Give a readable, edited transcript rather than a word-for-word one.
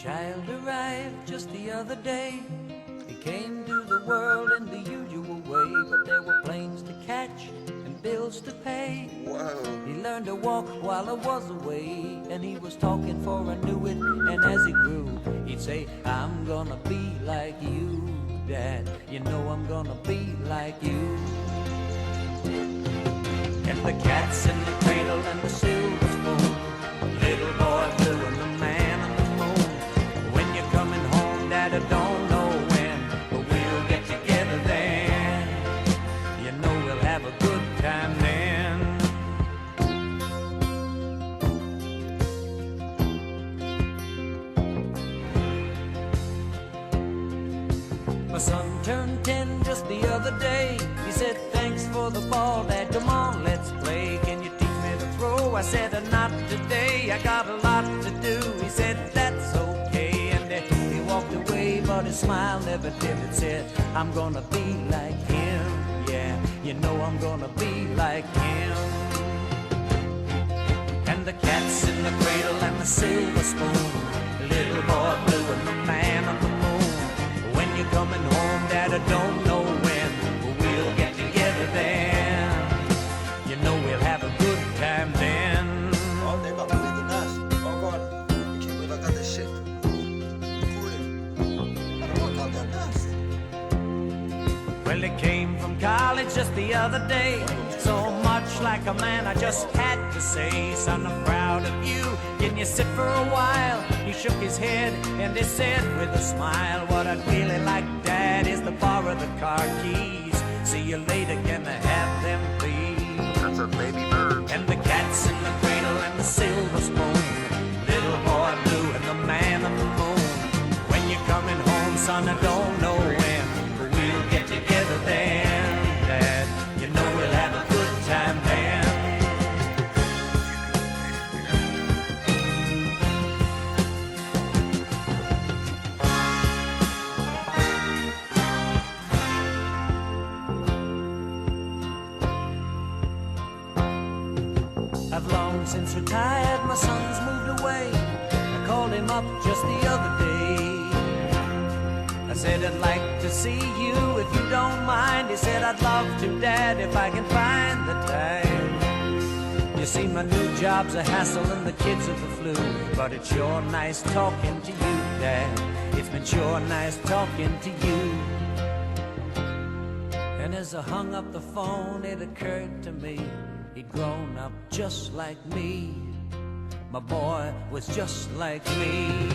child arrived just the other day. He came to the world in the usual way, but there were planes to catch and bills to pay. Whoa. He learned to walk while I was away, and he was talking for I knew it. And as he grew, he'd say, I'm gonna be like you, Dad. You know I'm gonna be like you. And the cat's in the cradle and the silver spoon, little boy blue and the man on the moon. When you're coming home, Dad, I don't know when, but we'll get together then. You know we'll have a good time then. My son turned 10 just the other day. He said, thanks for the ball, Dad, come on, let's play. Can you teach me to throw? I said, not today, I got a lot to do. He said, that's okay, and he walked away, but his smile never dimmed. It said, I'm gonna be like him, yeah, you know I'm gonna be like him. And the cat's in the cradle and the silver spoon, little boy blue and the man on the moon. When you're coming home, Dad, I don't know when, but we'll get together then. You know we'll have a good time then. Oh, they about to leave the nest. Oh God, I can't believe I got this shit recorded. How to work out that nest. Well, he came from college just the other day. So much like a man, I just had to say, son, I'm proud of you. Can you sit for a while? He shook his head and he said with a smile, what I'd really like, Dad, is to borrow the car keys. See you later, can I have them, please? That's a baby bird. And the cat's in the cradle and the silver spoon, little boy blue and the man on the moon. When you're coming home, son, I don't know when, but we'll get together then, Dad. You know we'll have a good time then. I've long since retired, my son's moved away. I called him up just the other day. I said, I'd like to see you if you don't mind. He said, I'd love to, Dad, if I can find the time. You see, my new job's a hassle and the kids are the flu, but it's sure nice talking to you, Dad. It's been sure nice talking to you. And as I hung up the phone, it occurred to me, he'd grown up just like me. My boy was just like me.